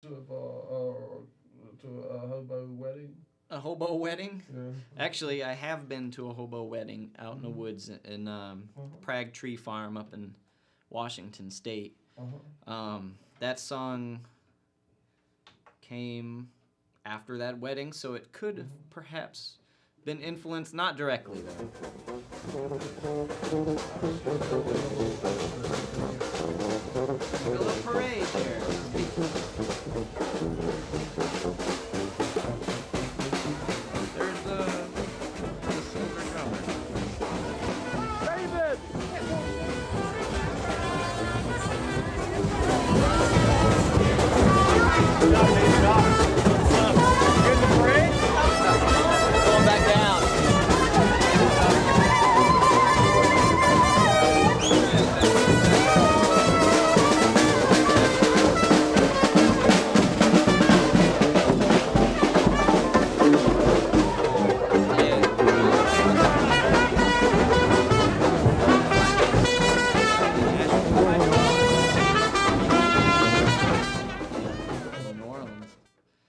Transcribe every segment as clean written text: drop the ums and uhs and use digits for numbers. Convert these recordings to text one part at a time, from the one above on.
To a hobo wedding? A hobo wedding? Yeah. Actually, I have been to a hobo wedding out in the woods in Prague Tree Farm up in Washington State. That song came after that wedding, so it could have perhaps been influenced, not directly though. A little parade there. There's the silver drummer. David! Going back down. New Orleans.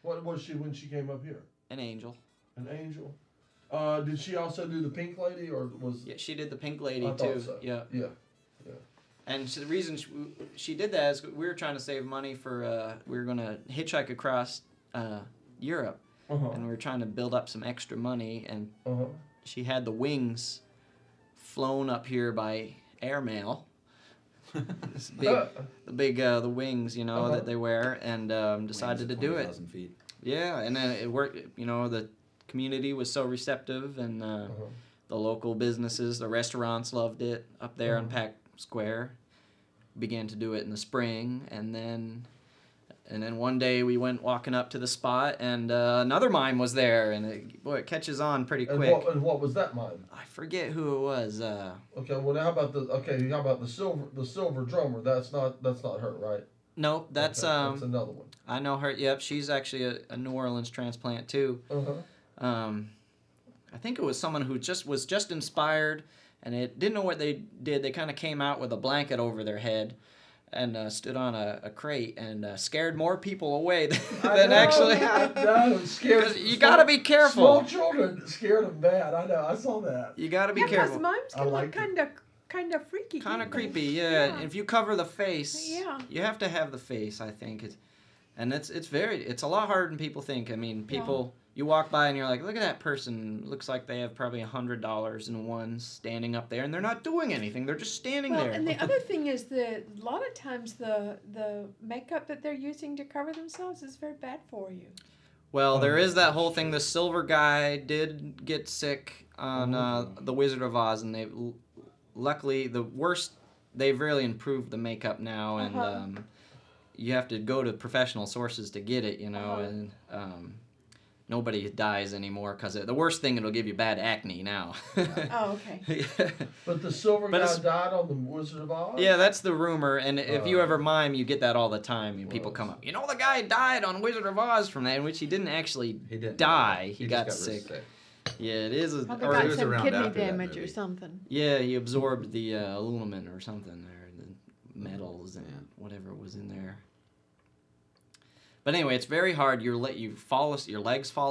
What was she when she came up here? An angel. An angel. Did she also do the Pink Lady, or was? Yeah, she did the Pink Lady I too. thought so. Yeah. Yeah. And the reason she did that is we were trying to save money for we were gonna hitchhike across Europe, and we were trying to build up some extra money, and she had the wings flown up here by airmail. The wings, you know, that they wear, and decided to do it. Feet. Yeah, and then it worked. You know, the community was so receptive, and the local businesses, the restaurants loved it up there on Pack Square. Began to do it in the spring, and then one day we went walking up to the spot, and another mime was there, and it catches on pretty quick. And what was that mime? I forget who it was. Okay, well how about the silver drummer? That's not her, right? Nope, that's that's another one. I know her. Yep, she's actually a New Orleans transplant too. I think it was someone who was just inspired, and it didn't know what they did. They kind of came out with a blanket over their head, and stood on a crate and scared more people away than actually. No, scared. You gotta be careful. Small children scared them bad. I know. I saw that. You gotta be Yeah, careful. because mimes can look kind of freaky. Kind of can't they? creepy, yeah. If you cover the face, Yeah. you have to have the face, I think. It's a lot harder than people think. I mean, people, you walk by and you're like, look at that person. Looks like they have probably $100 in ones standing up there, and they're not doing anything. They're just standing there. And the other thing is that a lot of times the makeup that they're using to cover themselves is very bad for you. Well, there is that whole thing. The silver guy did get sick on The Wizard of Oz, and luckily they've really improved the makeup now, and you have to go to professional sources to get it, you know, and nobody dies anymore because the worst thing, it'll give you bad acne now. Oh, okay. But the silver guy died on The Wizard of Oz? Yeah, that's the rumor, and if you ever mime, you get that all the time, and people come up, you know, the guy died on Wizard of Oz from that, in which he didn't actually die. He got sick. Yeah, it is. Or got some kidney damage or something. Yeah, he absorbed the aluminum or something there, the metals and whatever was in there. But anyway, it's very hard. Your legs fall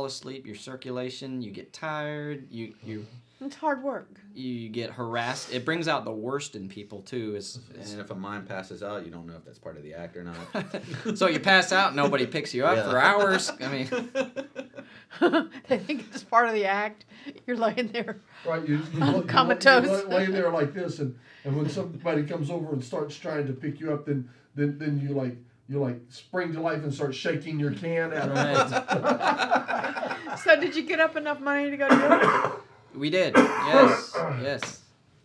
asleep, your circulation, you get tired, It's hard work. You get harassed. It brings out the worst in people too. And if a mime passes out, you don't know if that's part of the act or not. So you pass out, nobody picks you up for hours. I mean, they think it's part of the act. You're laying there, right? Comatose. You're laying there like this, and when somebody comes over and starts trying to pick you up, then you spring to life and start shaking your can at them. So did you get up enough money to go to Europe? We did. Yes.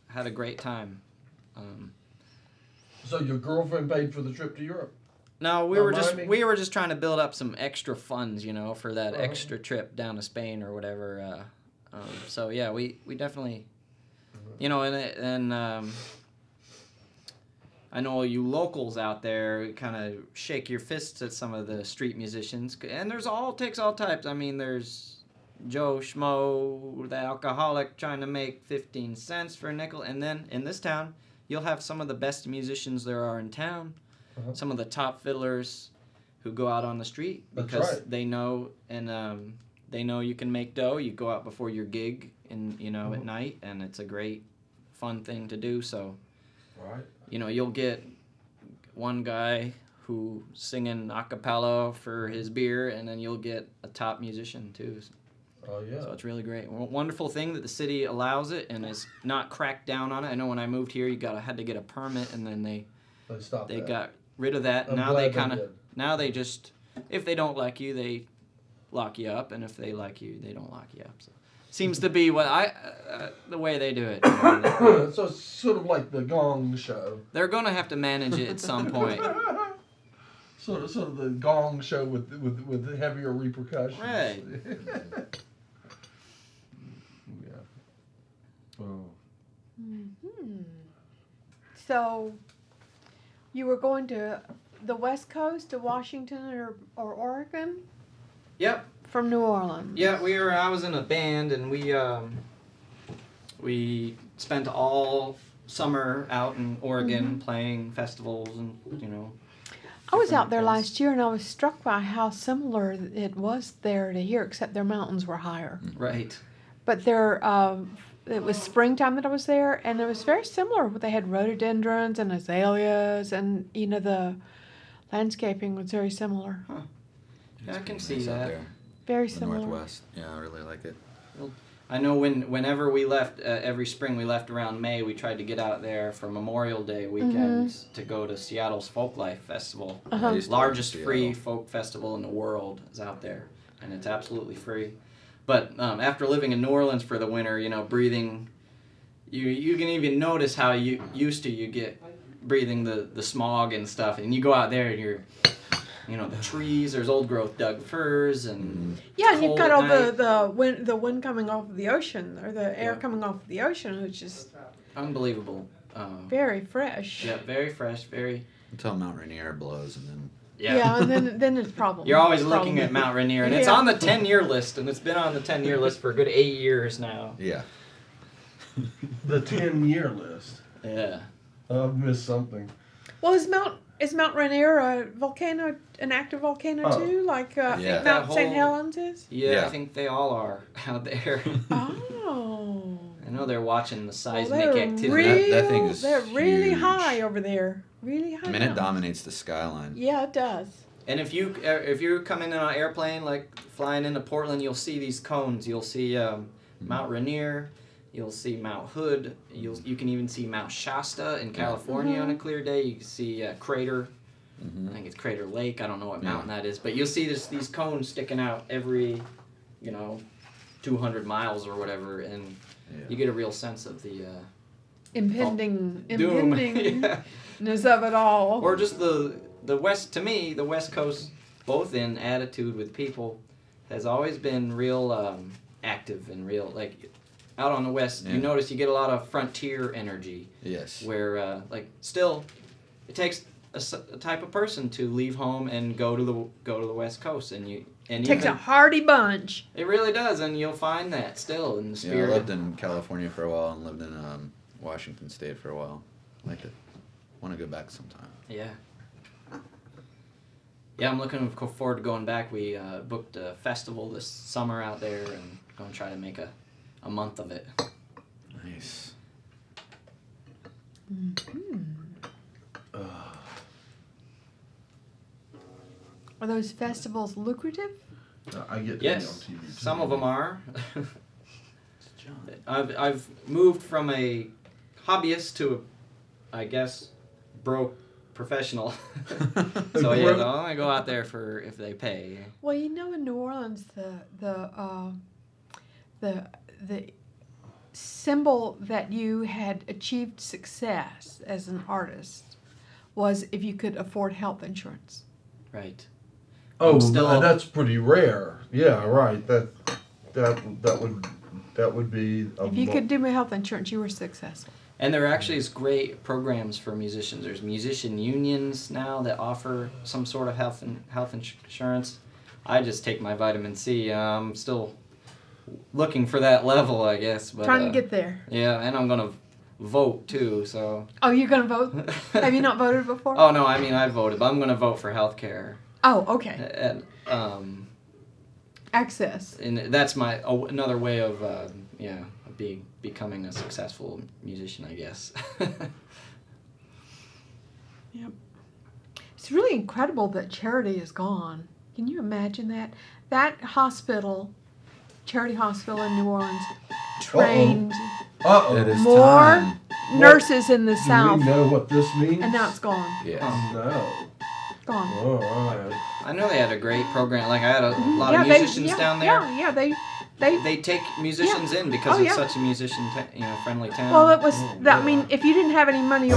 Had a great time. So your girlfriend paid for the trip to Europe? No, we were just trying to build up some extra funds, you know, for that extra trip down to Spain or whatever. So yeah, we definitely, you know, and I know you locals out there kind of shake your fists at some of the street musicians, and takes all types. I mean, there's Joe Schmo, the alcoholic, trying to make 15 cents for a nickel, and then in this town, you'll have some of the best musicians there are in town, some of the top fiddlers who go out on the street That's because right. they know they know you can make dough. You go out before your gig at night, and it's a great fun thing to do. So Right. you'll get one guy who singing a cappella for his beer, and then you'll get a top musician too. Oh yeah. So it's really great. Wonderful thing that the city allows it and is not cracked down on it. I know when I moved here, had to get a permit, and then they stopped that. got rid of that. I'm Now glad they they kind of did. now they just, if they don't like you, they lock you up, and if they like you, they don't lock you up. So seems to be what the way they do it. So it's sort of like the Gong Show. They're gonna have to manage it at some point. Sort of the Gong Show with heavier repercussions. Right. Yeah. Oh. Hmm. So, you were going to the West Coast, to Washington or Oregon, Yep. from New Orleans. Yeah, I was in a band, and we spent all summer out in Oregon playing festivals and I was different out there events. last year, and I was struck by how similar it was there to here, except their mountains were higher. Right. But it was springtime that I was there, and it was very similar. They had rhododendrons and azaleas, and the landscaping was very similar. Yeah, I can It's see nice out that. there. Very The similar. Northwest. Yeah, I really like it. I know whenever we left, every spring we left around May, we tried to get out there for Memorial Day weekend to go to Seattle's Folklife Festival. Uh-huh. I used to live in Largest Seattle. free folk festival in the world is out there, and it's absolutely free. But after living in New Orleans for the winter, breathing, you can even notice how you get breathing the smog and stuff, and you go out there and you're, the trees, there's old growth Doug firs and Yeah, and you've cold got at all night. the wind coming off of the ocean, or the air Yeah. coming off of the ocean, which is Unbelievable. very fresh. Yeah, very fresh, very. Until Mount Rainier blows, and then Yeah, and then it's problem. You're always It's looking at problem. Mount Rainier, and it's Yeah. on the 10-year list, and it's been on the 10-year list for a good 8 years now. yeah. The 10-year list. Yeah. I've missed something. Well, is Mount Rainier a volcano, an active volcano Oh. too, like Yeah. Mount That St. whole- Helens is? Yeah, Yeah. I think they all are out there. Oh. I know they're watching the Well, seismic they're activity. That thing is they're really huge. high over there. Really high. I mean, it mountains. dominates the skyline. Yeah, it does. And if you're coming in on an airplane, like flying into Portland, you'll see these cones. You'll see Mount Rainier. You'll see Mount Hood. You can even see Mount Shasta in California on a clear day. You can see Crater. I think it's Crater Lake. I don't know what mountain that is, but you'll see these cones sticking out every, 200 miles or whatever, and you get a real sense of the Impending doom. impendingness Yeah. of it all. Or just the West. To me, the West Coast, both in attitude with people, has always been real active and real like. Out on the West, you notice you get a lot of frontier energy. Yes. Where still, it takes a type of person to leave home and go to the West Coast, and Takes a hardy bunch. It really does, and you'll find that still in the Yeah, I spirit. lived in California for a while and lived in Washington State for a while. Liked it. Want to go back sometime. Yeah. Yeah, I'm looking forward to going back. We booked a festival this summer out there, and going to try to make a month of it. Nice. Are those festivals lucrative? I get to Yes, be on TV too. some of them are. I've moved from a hobbyist to I guess broke professional. So yeah, they'll only go out there for if they pay. Well, in New Orleans, the symbol that you had achieved success as an artist was if you could afford health insurance. Right. Oh, still- that's pretty rare. Yeah, right. That would be. If you could do health insurance, you were successful. And there actually is great programs for musicians. There's musician unions now that offer some sort of health insurance. I just take my vitamin C. I'm still looking for that level, I guess. But, Trying to get there. Yeah, and I'm gonna vote too. So. Oh, you're gonna vote? Have you not voted before? Oh no, I mean I voted, but I'm gonna vote for healthcare. Oh, okay. And, Access. and that's my another way of becoming a successful musician, I guess. Yep. It's really incredible that Charity is gone. Can you imagine that? That hospital, Charity Hospital in New Orleans, trained It is more time. nurses in the Do South, we know what this means? and now it's gone. Yes. No. Gone. All right. I know they had a great program. Like I had a lot Yeah, of musicians down there. Yeah, they They take musicians in because Oh, it's yeah. such a musician, friendly town. well, it was. Oh, That, I yeah. mean, if you didn't have any money, or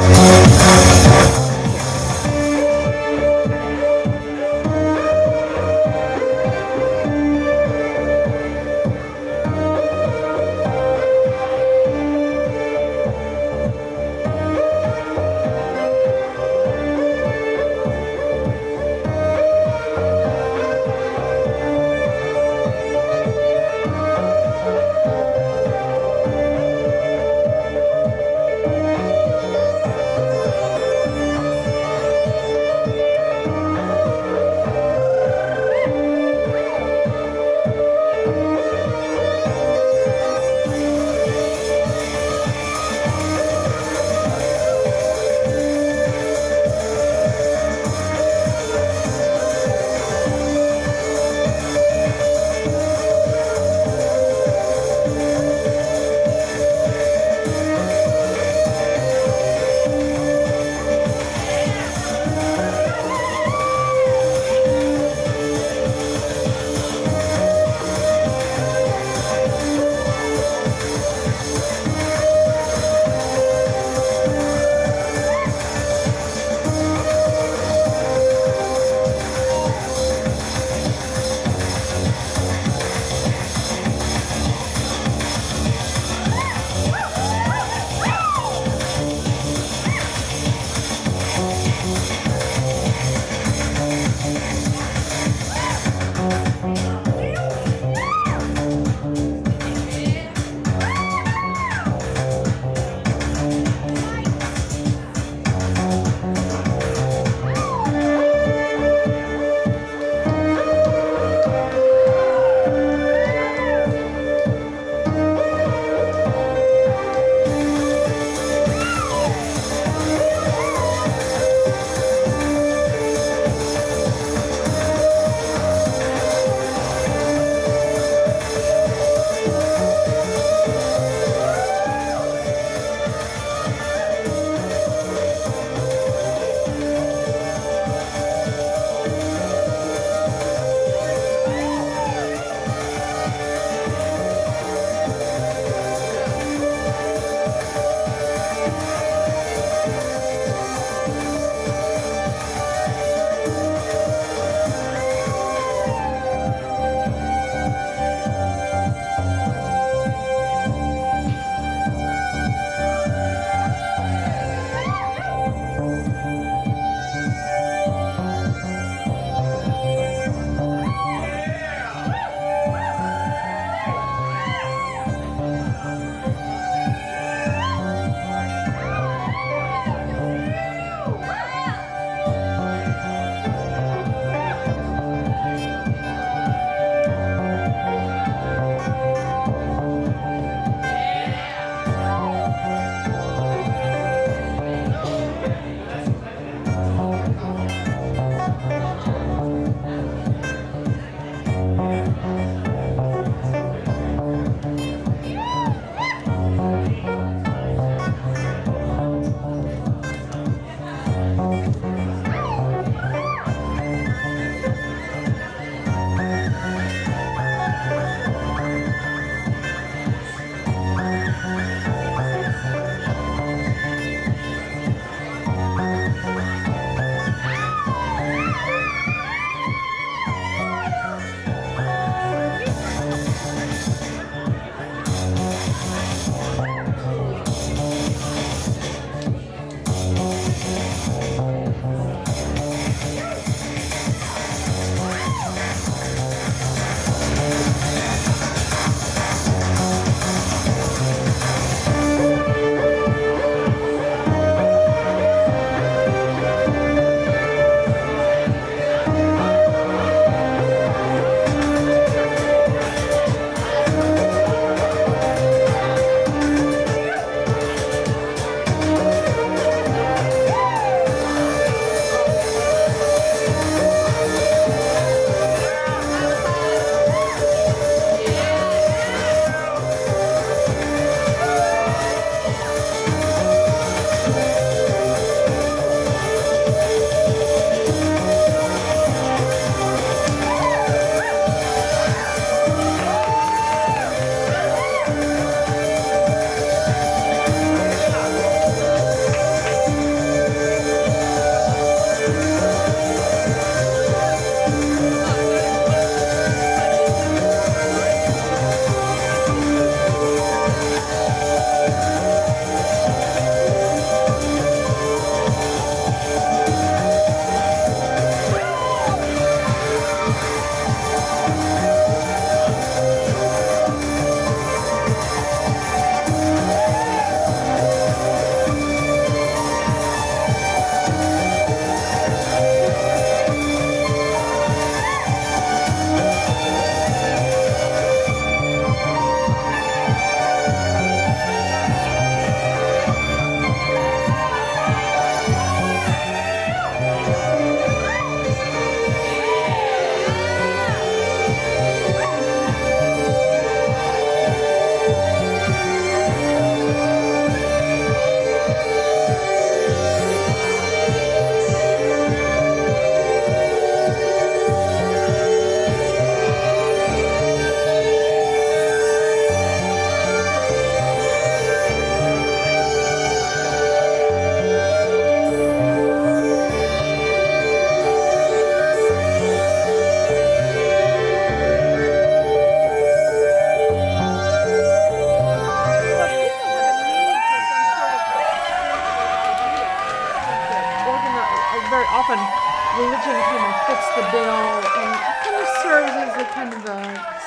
and it kind of serves as a kind of a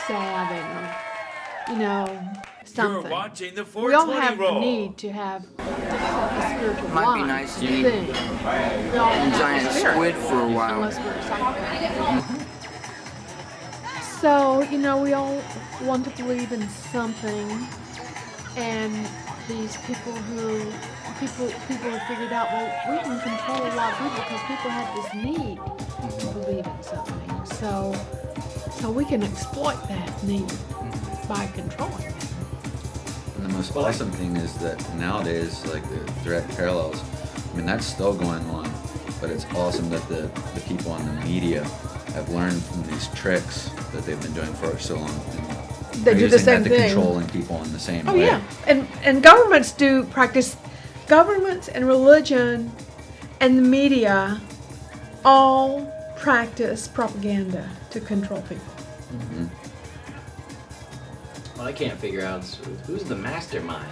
salve, something. You're watching the We all 420 have the roll. need to have a spiritual Might be life. nice to thing. eat We all have giant a spirit, squid for a while. unless we're psychopaths. So, we all want to believe in something, and these people have figured out, well, we can control a lot of people because people have this need to believe in something. So we can exploit that need by controlling it. And the most awesome thing is that nowadays, like the direct parallels, I mean, that's still going on, but it's awesome that the people in the media have learned from these tricks that they've been doing for so long. And They do the using same that thing. to controlling people in the same Oh way. yeah, and governments do practice. Governments and religion and the media all practice propaganda to control people. Mm-hmm. Well, I can't figure out who's the mastermind.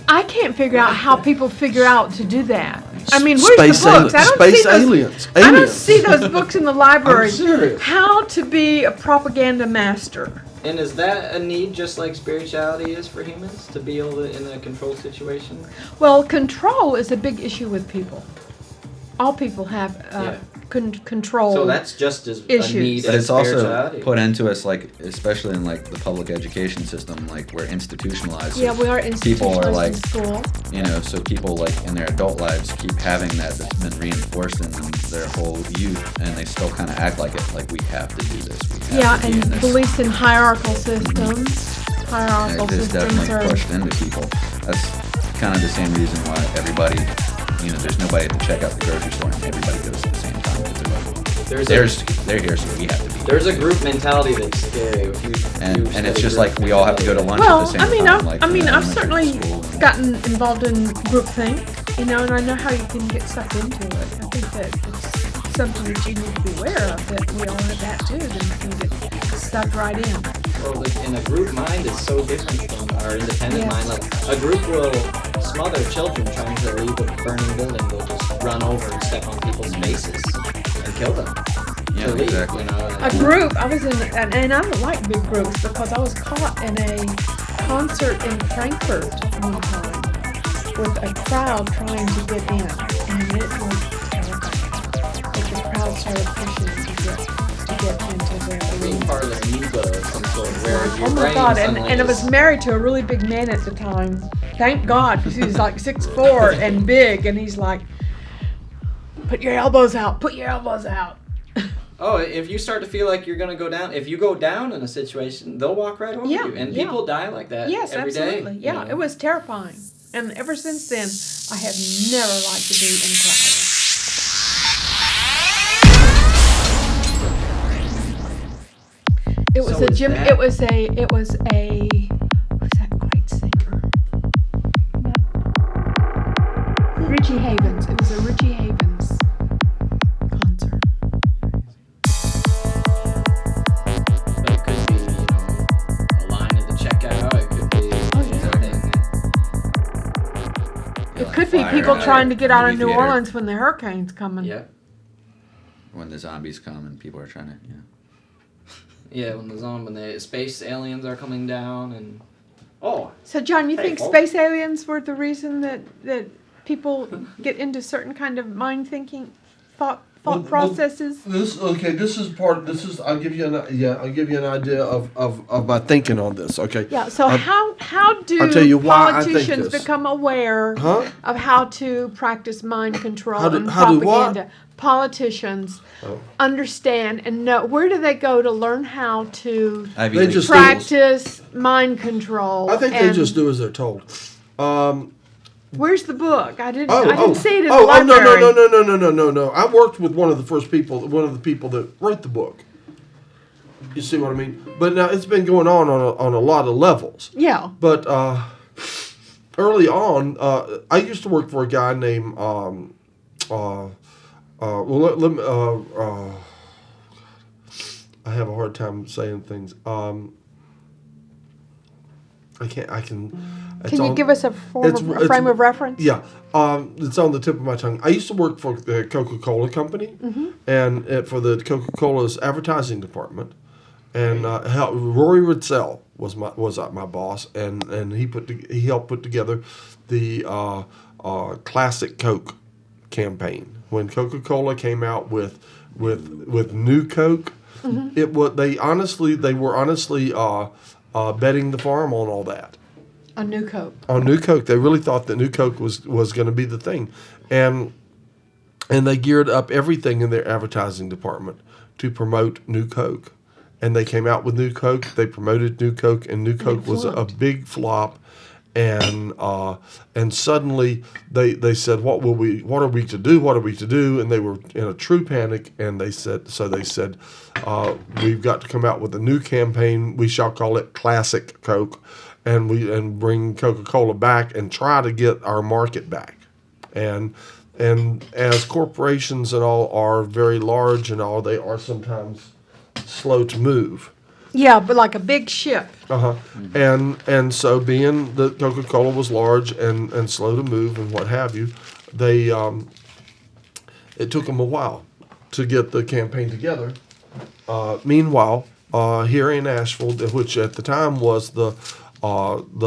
I can't figure out how people figure out to do that. I mean, where's Space the books? I don't space see those. aliens. I don't Aliens. see those books in the library. I'm serious. How to be a propaganda master. And is that a need just like spirituality is for humans to be able to in a control situation? Well, control is a big issue with people. All people have control. So that's just as Issues. a need But as it's also spirituality. put into us, like, especially in like the public education system, like we're institutionalized. So yeah, we are people are institutionalized like, in school. so people like in their adult lives keep having that's been reinforced in them their whole youth, and they still kind of act like it, like we have to do this. We have Yeah, to be in and this. beliefs in hierarchical systems. Hierarchical It is systems definitely are. pushed into people. That's kind of the same reason why everybody, there's nobody at the checkout at the grocery store, and everybody goes at the same time. Because they're here, so we have to be. There's a group mentality that's scary. If you And it's just like we all have to go to lunch Well, at the same I mean, time. Like, I've elementary certainly school and- gotten involved in groupthink, and I know how you can get sucked into it. I think that it's something that you need to be aware of, that we all have that too, that you can get sucked right in. Well, in a group mind is so different from our independent Yes. mind. Like a group will smother children trying to leave a burning building. They'll just run over and step on people's faces and kill them. Yeah, to leave, exactly. A group, I was in, and I don't like big groups because I was caught in a concert in Frankfurt one time with a crowd trying to get in, and it was terrifying. Like the crowd started pushing to get into being their part of the amoeba of some sort, where your Oh my brain God! suddenly And I was just- married to a really big man at the time. Thank God, because he was like 6'4" and big, and he's like, "Put your elbows out. Put your elbows out." Oh, if you start to feel like you're gonna go down, if you go down in a situation, they'll walk right over Yeah, you, and yeah. people die like that Yes, every day. absolutely. Yeah, it was terrifying. And ever since then, I have never liked to be in crowds. It was So a is Jim. that- It was a. Who's that great singer? Richie Havens. It was a Richie Havens concert. But it could be, a line at the checkout. It could be anything. It could be people trying to get out of New Theater. Orleans when the hurricane's coming. Yeah, When the zombies come and people are trying to, yeah. When the space aliens are coming down, and So, John, you Hey, think folks. space aliens were the reason that people get into certain kind of mind thinking, thought processes? I'll give you an idea of my thinking on this. Okay. Yeah. So how I'll tell you do why I think politicians this. become aware Huh? of how to practice mind control How do- and how do what? propaganda? Politicians understand and know, where do they go to learn how to Ivy They League just- schools. practice mind control? I think they and just do as they're told. Where's the book? I didn't see it in the no, library. no. I worked with one of the people that wrote the book. You see what I mean? But now it's been going on a lot of levels. Yeah. But early on, I used to work for a guy named I have a hard time saying things. I can't. I can. Can you give us a frame of reference? Yeah, it's on the tip of my tongue. I used to work for the Coca-Cola company, and for the Coca-Cola's advertising department, and Rory Ritzel was my boss, and he helped put together the Classic Coke campaign when Coca-Cola came out with New Coke. They were honestly betting the farm on all that. On New Coke. On New Coke, they really thought that New Coke was going to be the thing, and they geared up everything in their advertising department to promote New Coke, and they came out with New Coke. They promoted New Coke, and New Coke was a big flop, and suddenly they said, what are we to do? What are we to do? And they were in a true panic, and they said, we've got to come out with a new campaign. We shall call it Classic Coke. And bring Coca-Cola back and try to get our market back, and as corporations and all are very large and all, they are sometimes slow to move. Yeah, but like a big ship. And so being that Coca-Cola was large and slow to move and what have you, they it took them a while to get the campaign together. Meanwhile, here in Asheville, which at the time was the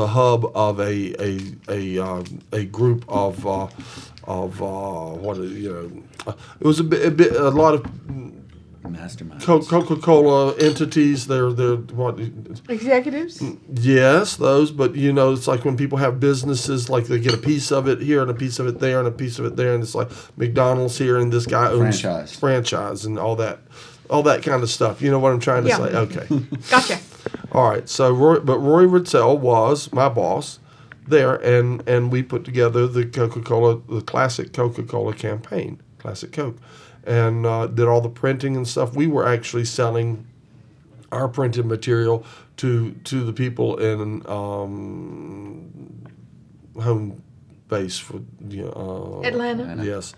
hub of a group of it was a lot of Masterminds. Coca-Cola entities. They're what executives. Yes, those. But it's like when people have businesses, like they get a piece of it here and a piece of it there and a piece of it there, and it's like McDonald's here and this guy owns franchise and all that kind of stuff. You know what I'm trying to say? Okay. Gotcha. All right. So, Rory Ritzel was my boss there, and we put together the Classic Coca-Cola campaign, Classic Coke, and did all the printing and stuff. We were actually selling our printed material to the people in home base for Atlanta. Yes.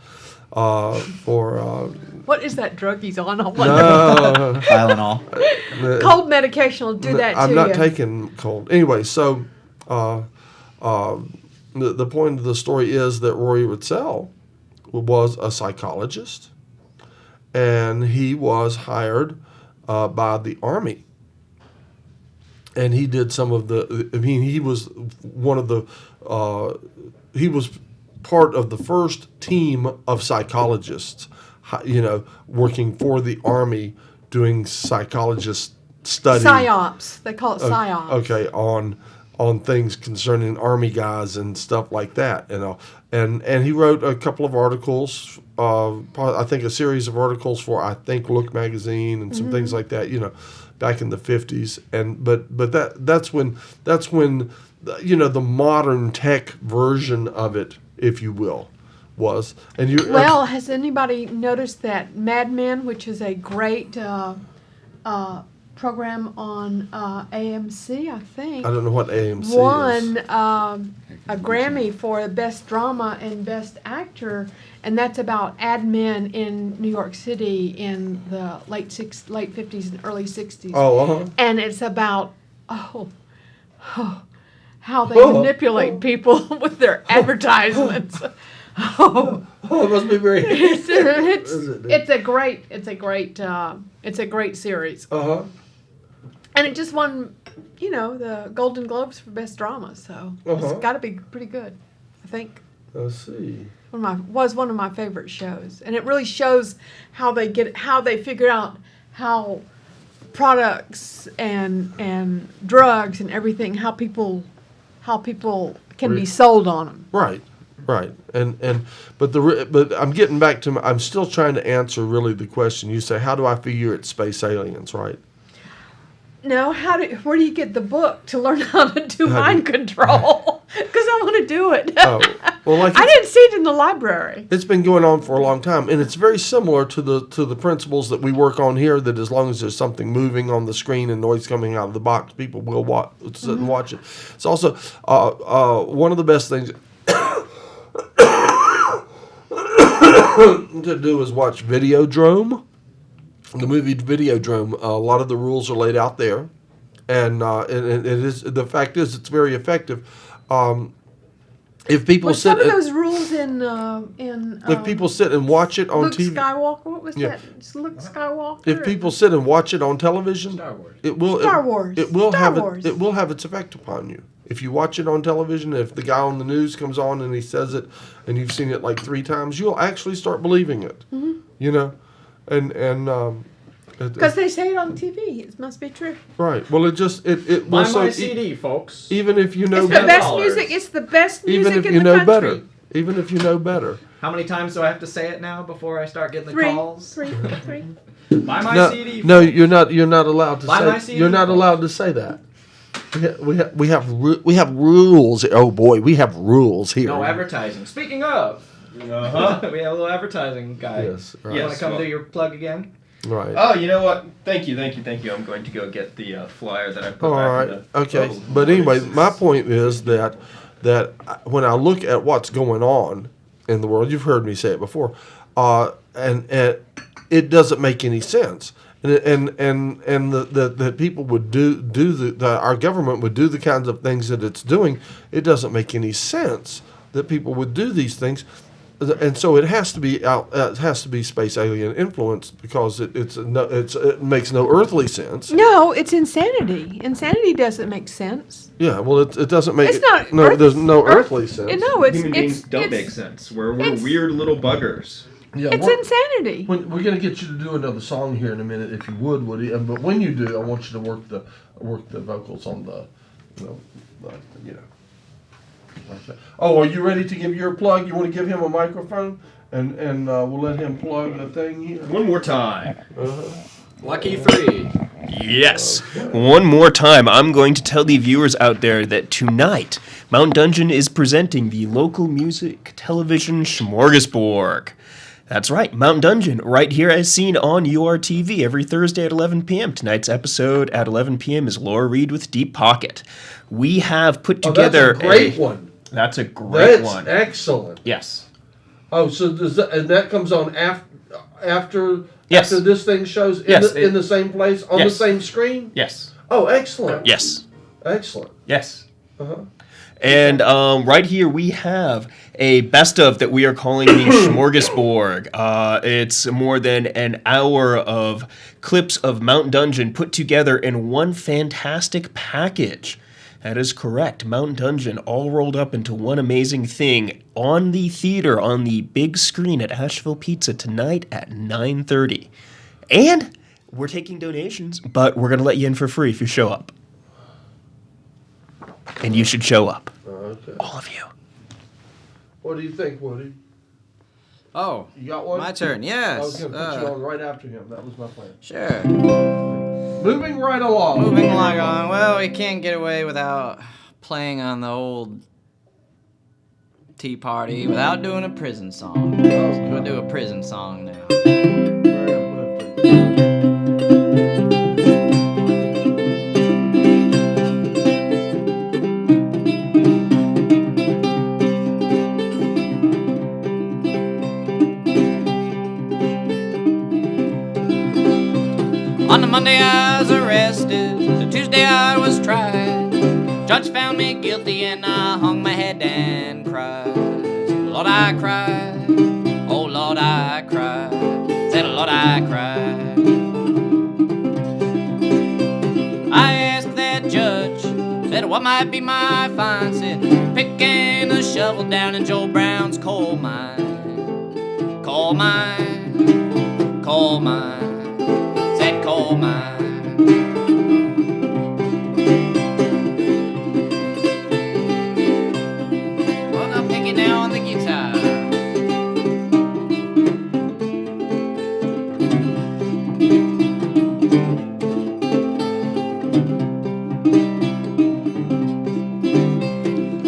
For what is that drug he's on? no, Tylenol. Cold medication will do that to you. I'm not taking cold. Anyway, so the point of the story is that Rory Ritzel was a psychologist, and he was hired by the Army. And he did some of he was one of the, he was part of the first team of psychologists, working for the Army, doing psychologist study. PsyOps. They call it PsyOps. Okay, on things concerning Army guys and stuff like that, and he wrote a couple of articles, I think a series of articles for Look magazine and some things like that, back in the 50s, but that's when the modern tech version of it, if you will, was. And has anybody noticed that Mad Men, which is a great program on AMC, I think. I don't know what AMC is. Won a Grammy for Best Drama and Best Actor, and that's about admin in New York City in the late 50s and early 60s. Oh, And it's about how they manipulate people with their advertisements. It must be very. It's a great series. And it just won, the Golden Globes for Best Drama, so it's got to be pretty good, I think. Let's see. Was one of my favorite shows, and it really shows how they figure out how products and drugs and everything, how people can be sold on them. Right. But I'm getting back to I'm still trying to answer really the question. You say, how do I figure it's space aliens, right? No, where do you get the book to learn how to do mind control? Because I want to do it. I didn't see it in the library. It's been going on for a long time, and it's very similar to the principles that we work on here. That as long as there's something moving on the screen and noise coming out of the box, people will sit and watch it. It's also one of the best things to do is watch Videodrome. The movie Videodrome. A lot of the rules are laid out there, and it is, the fact is, it's very effective. If people Well, sit, some of and, those rules in if people sit and watch it on Luke TV, Skywalker, what was Yeah. that? It's Luke Skywalker. if people sit and watch it on television, Star Wars. it will Star Wars. It will Star have Wars. it will have its effect upon you. If you watch it on television, if the guy on the news comes on and he says it, and you've seen it like 3 times, you'll actually start believing it. Mm-hmm. You know, and Because they say it on TV, it must be true. right. Well, it will Buy so my e- CD, folks. even if you know It's the better, best $10. music. It's the best music even if in you the know country. better, even if you know better. How many times do I have to say it now before I start getting the Three. calls? Buy Buy my No, CD. no, you're not allowed to Buy my say. CD, You're not folks. allowed to say that. We have rules. Oh boy, we have rules here. No advertising. Speaking of, Uh-huh. we have a little advertising guy. Yes, right. You want to come well- do your plug again? Right. Oh, you know what? Thank you. I'm going to go get the flyer that I put All back in right. the... Okay. Oh, But anyway, Jesus. my point is that when I look at what's going on in the world, you've heard me say it before, and it doesn't make any sense. And the people would our government would do the kinds of things that it's doing. It doesn't make any sense that people would do these things. And so it has to be space alien influence, because it makes no earthly sense. No, it's insanity. Insanity doesn't make sense. Yeah, well, it doesn't make It's not no. earth- There's no earth- earthly sense. No, it's Human beings it's don't it's, make sense. We're it's- weird little buggers. Yeah, it's we're- insanity. We're going to get you to do another song here in a minute, if you would, Woody. But when you do, I want you to work the vocals on the. Like that. Oh, are you ready to give your plug? You want to give him a microphone, and we'll let him plug the thing here. One more time. Lucky 3. Yes. One more time, I'm going to tell the viewers out there that tonight, Mount Dungeon is presenting the local music television smorgasbord. That's right, Mount Dungeon, right here as seen on URTV every Thursday at 11 p.m. Tonight's episode at 11 p.m. is Laura Reed with Deep Pocket. We have put together that's a great one. That's a great That's one. excellent. Yes. Oh, so and that comes on after Yes. after this thing shows Yes, in the same place on the yes. same screen. Yes. Oh, excellent. Yes. Excellent. Yes. Uh-huh. And right here we have a best of that we are calling the smorgasbord. It's more than an hour of clips of Mount Dungeon put together in one fantastic package. That is correct. Mount Dungeon all rolled up into one amazing thing on the theater, on the big screen at Asheville Pizza tonight at 9:30. And we're taking donations, but we're going to let you in for free if you show up. And you should show up. Okay. All of you. What do you think, Woody? Oh, You got one? my turn. I was Yes. going to put you on right after him. That was my plan. Sure. Moving right along. Moving along on. Well, we can't get away without playing on the old tea party without doing a prison song. So we'll do a prison song now. Very uplifting. On the Monday I was arrested, the Tuesday I was tried. Judge found me guilty and I hung my head and cried. Lord, I cried. Oh, Lord, I cried. Said, Lord, I cried. I asked that judge, said, what might be my fine? Said, picking a shovel down in Joe Brown's coal mine. Coal mine. Coal mine. Said coal mine. Well, I'm picking now on the guitar.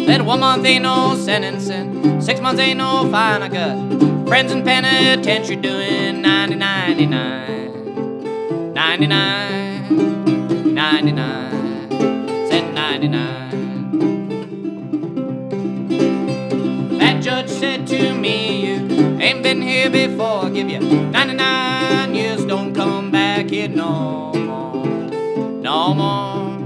Said 1 month ain't no sentencing, 6 months ain't no fine. I got friends in penitentiary doing 99. 99, 99, said 99. That judge said to me, you ain't been here before. I'll give you 99 years, don't come back here no more. No more,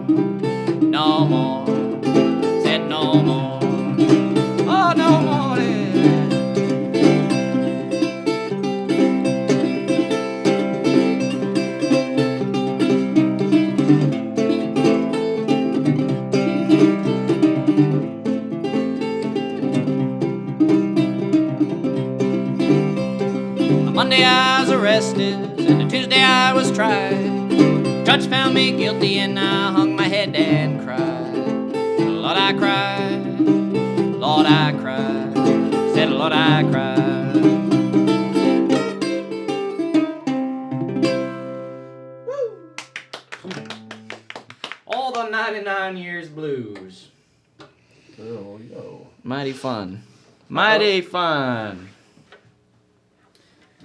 Monday I was arrested, and a Tuesday I was tried. Judge found me guilty, and I hung my head and cried. Lord, I cried. Lord, I cried. Said, Lord, I cried. All the 99 Years Blues. Oh, yo. Mighty fun. Mighty fun.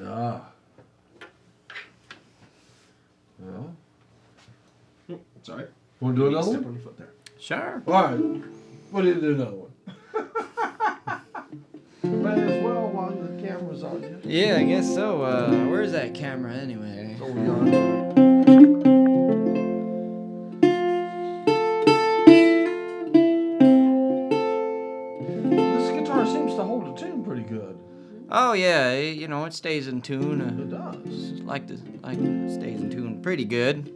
Ah. Well, Sorry. want to do another Step one? on your foot there. Sure. All right. What do you do another one? May as well while the camera's on you. Yeah, I guess so. Where's that camera anyway? Oh, yonder. This guitar seems to hold a tune pretty good. Oh yeah, you know it stays in tune. It does. Like it stays in tune pretty good.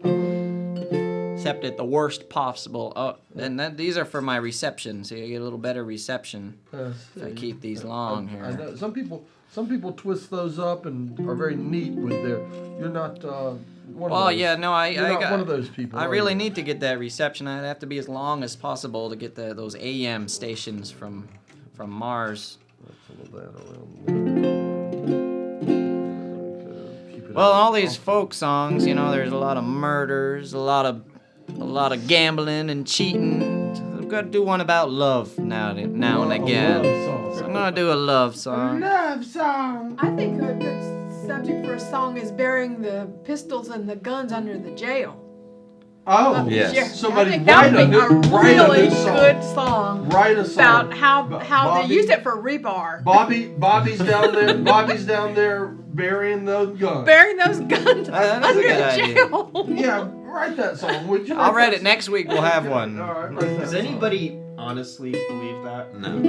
Except at the worst possible. Oh, and these are for my reception, so you get a little better reception if I keep these long I here. know. Some people twist those up and are very neat with their. You're not one Well, of those. yeah, no, You're I not got. one of those people. I are really you? need to get that reception. I'd have to be as long as possible to get those AM stations from Mars. Some of that around there. Keep it Well, up. all these folk songs, you know, there's a lot of murders, a lot of gambling and cheating. So I've got to do one about love now and again. So I'm gonna do a love song. Love song. I think a good subject for a song is burying the pistols and the guns under the jail. Oh, Yes. Yeah, Somebody I think that would be a write a really new song. good song Write a song about how Bobby- they used it for rebar. Bobby's down there. Bobby's down there burying those guns. Burying those guns That's a under good the idea. jail. Yeah, write that song, would you? I'll write it next week. We'll have one. All right, write that Does song. anybody honestly believe that? No.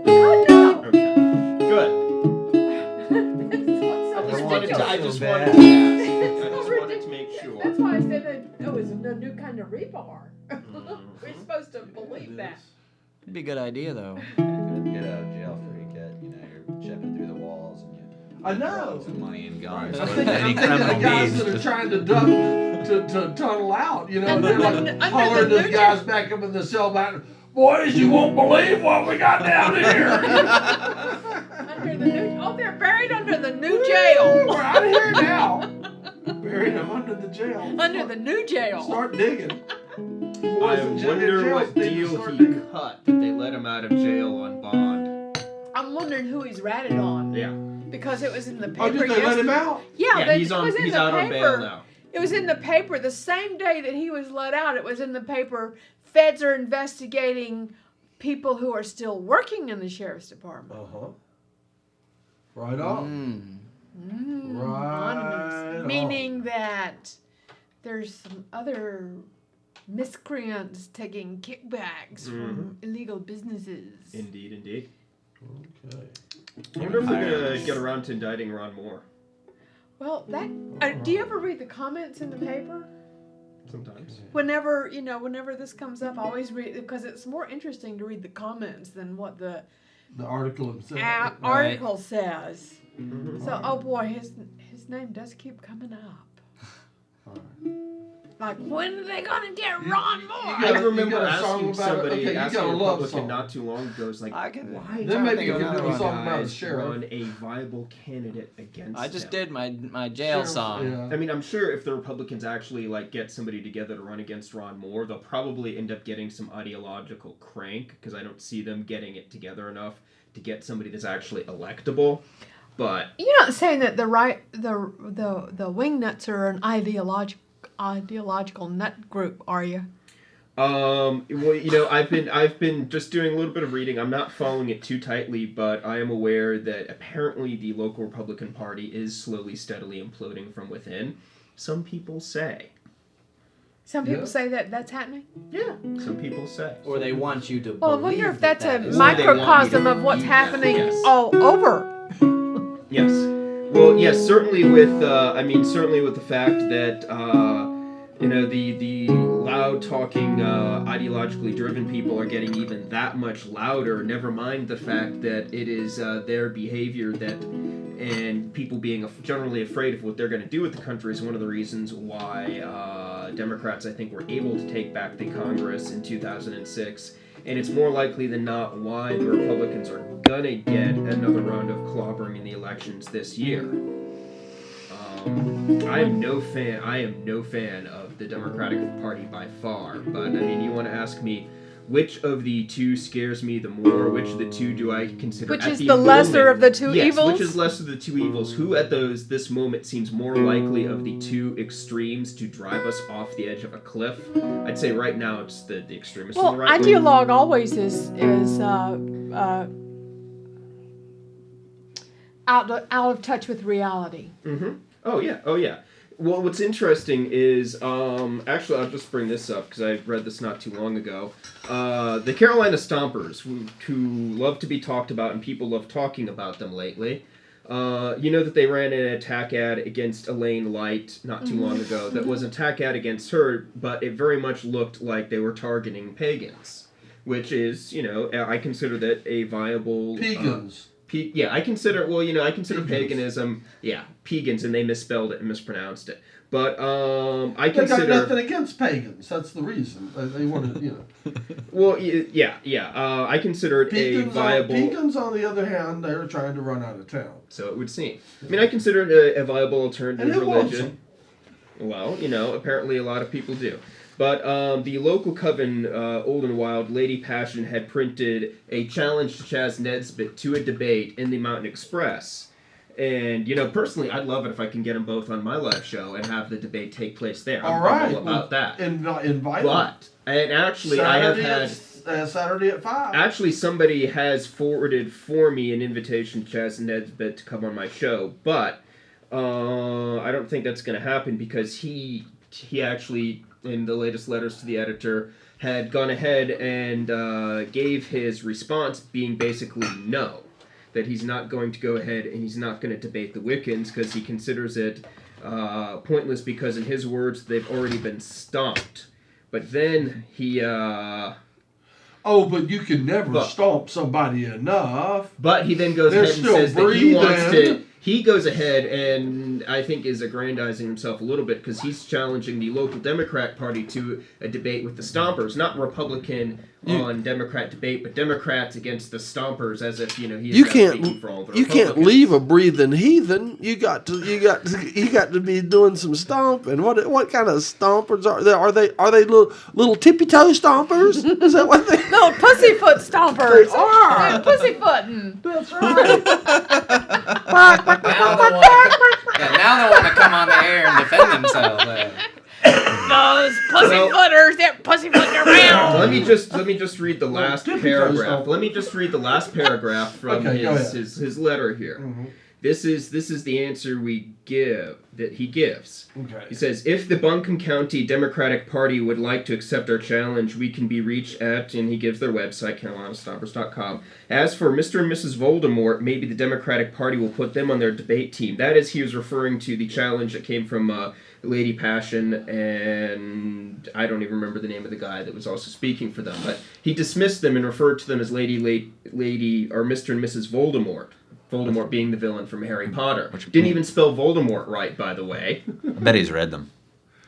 Oh, God, no. Okay. Good. That's what's so ridiculous. I just so wanted bad. to ask. I just wanted to make sure. That's why I said that it was a new kind of rebar. We're supposed to believe that. It'd be a good idea though. Get out of jail free kid. You know, you're chipping through the walls and you I know. some money and guns. I'm What thinking, any I'm thinking criminal the guys needs. that are trying to dump, to tunnel out, you know, And they're like under hollering the those guys back up in the cell back. Boys, you won't believe what we got down here. Under the new, they're buried under the new jail. We're out of here now. Buried them under the jail. Under the new jail. Start digging. I Boys in jail wonder what need to deal start he digging. cut that they let him out of jail on bond. I'm wondering who he's ratted on Yeah. because it was in the paper. Oh, did they let him out? Yeah, Yeah, they- he's it on. was in He's the out on paper. bail now. It was in the paper the same day that he was let out. It was in the paper. Feds are investigating people who are still working in the sheriff's department. Uh-huh. Right on. Right on. Meaning that there's some other miscreants taking kickbacks from illegal businesses. Indeed, indeed. Okay. I wonder if we're gonna get around to indicting Ron Moore. Well, that do you ever read the comments in the paper? Sometimes. Whenever this comes up, I always read because it's more interesting to read the comments than what the The article himself. article says. Mm-hmm. So, oh boy, his name does keep coming up. All right. Like, when are they gonna get Ron Moore? you got I remember a song asking about it? somebody, Okay, you asking got a a love Republican song. not too long ago, is like, I can. why Then maybe think you of can do another a one. song about the guys sheriff. run a viable candidate against I just him? did my jail Sheriff, song. yeah. I mean, I'm sure if the Republicans actually like get somebody together to run against Ron Moore, they'll probably end up getting some ideological crank because I don't see them getting it together enough to get somebody that's actually electable. But You're not saying that the wingnuts are an ideological nut group, are you? well, you know, I've been just doing a little bit of reading. I'm not following it too tightly, but I am aware that apparently the local Republican Party is slowly, steadily imploding from within. Some people say. Some people Yeah. say that that's happening. Yeah, some people say. Or they want you to Well, I believe wonder if that that's that a is- Or they want you to microcosm of what's believe that, happening yes. all over. Yes. Well, yes, certainly with, certainly with the fact that, the loud talking, ideologically driven people are getting even that much louder. Never mind the fact that it is their behavior and people being generally afraid of what they're going to do with the country is one of the reasons why Democrats, I think, were able to take back the Congress in 2006. And it's more likely than not why the Republicans are going to get another round of clobbering in the elections this year. I am no fan of the Democratic Party by far. But I mean, you want to ask me which of the two scares me the more? Which of the two do I consider? Which is the lesser of the two evils? Which is lesser of the two evils? Who at this moment seems more likely of the two extremes to drive us off the edge of a cliff? I'd say right now it's the extremists on the right. Ideologue always is out of touch with reality. Mm-hmm. Oh yeah. Well, what's interesting is, actually, I'll just bring this up because I read this not too long ago. The Carolina Stompers, who love to be talked about, and people love talking about them lately. You know that they ran an attack ad against Elaine Light not too long ago. That was an attack ad against her, but it very much looked like they were targeting pagans, which is, I consider that a viable... Pagans. I consider paganism, pagans, and they misspelled it and mispronounced it. But I consider... They got nothing against pagans. That's the reason. They want to, Well, I consider it a viable... Pagans, on the other hand, they're trying to run out of town. So it would seem. I mean, I consider it a viable alternative religion. Well, apparently a lot of people do. But the local coven, Old and Wild, Lady Passion, had printed a challenge to Chaz Nesbitt to a debate in the Mountain Express. And, personally, I'd love it if I can get them both on my live show and have the debate take place there. All right. All about that. Invite But, and actually, I have had... Saturday at 5. Actually, somebody has forwarded for me an invitation to Chaz Nesbitt to come on my show. But I don't think that's going to happen because he actually... in the latest letters to the editor, had gone ahead and gave his response being basically no. That he's not going to go ahead and he's not going to debate the Wiccans because he considers it pointless because, in his words, they've already been stomped. But then he... but you can never stomp somebody enough. But he then goes ahead and says that he wants to... He goes ahead and I think is aggrandizing himself a little bit because he's challenging the local Democrat Party to a debate with the Stompers, not Republican on Democrat debate, but Democrats against the Stompers, as if he is speaking for all the Republicans. You can't leave a breathing heathen. You got to be doing some stomping. What kind of stompers are they? Are they little tippy toe stompers? Is that what they? No, pussyfoot stompers. They are. They're pussyfooting. That's right. Now they want to come on the air and defend themselves. Those pussyfooters, they're pussyfooting around. Let me just read the last paragraph. Let me just read the last paragraph from his letter here. Mm-hmm. This is the answer he gives. Okay. He says, if the Buncombe County Democratic Party would like to accept our challenge, we can be reached at, and he gives their website, carolinastompers.com. As for Mr. and Mrs. Voldemort, maybe the Democratic Party will put them on their debate team. That is, he was referring to the challenge that came from Lady Passion, and I don't even remember the name of the guy that was also speaking for them. But he dismissed them and referred to them as Lady, or Mr. and Mrs. Voldemort. Voldemort being the villain from Harry Potter. Didn't even spell Voldemort right, by the way. I bet he's read them.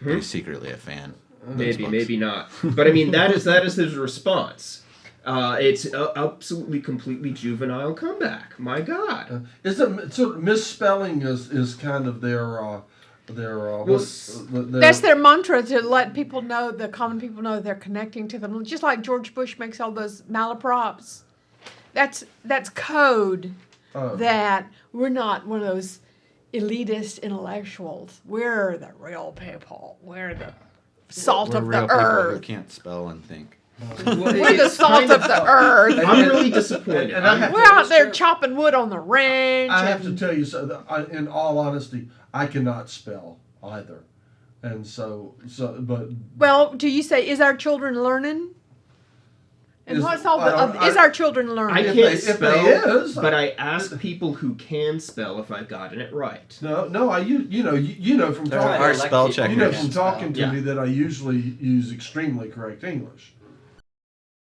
He's secretly a fan. Maybe not. But I mean, that is his response. It's absolutely, completely juvenile comeback. My God. Misspelling is kind of their that's their mantra, to let people know, the common people know they're connecting to them. Just like George Bush makes all those malaprops. That's code. That we're not one of those elitist intellectuals. We're the real people. We're the salt of the earth. Who can't spell and think. We're the salt of the earth. I'm really disappointed. We're out there chopping wood on the ranch. I have to tell you, in all honesty, I cannot spell either, and but. Well, do you say, is our children learning? And what's all is our children I learning? can't if they spell, is, but I ask people who can spell if I've gotten it right. No, I you know from There talking are spell people checkers. you know from talking to Yeah. me that I usually use extremely correct English.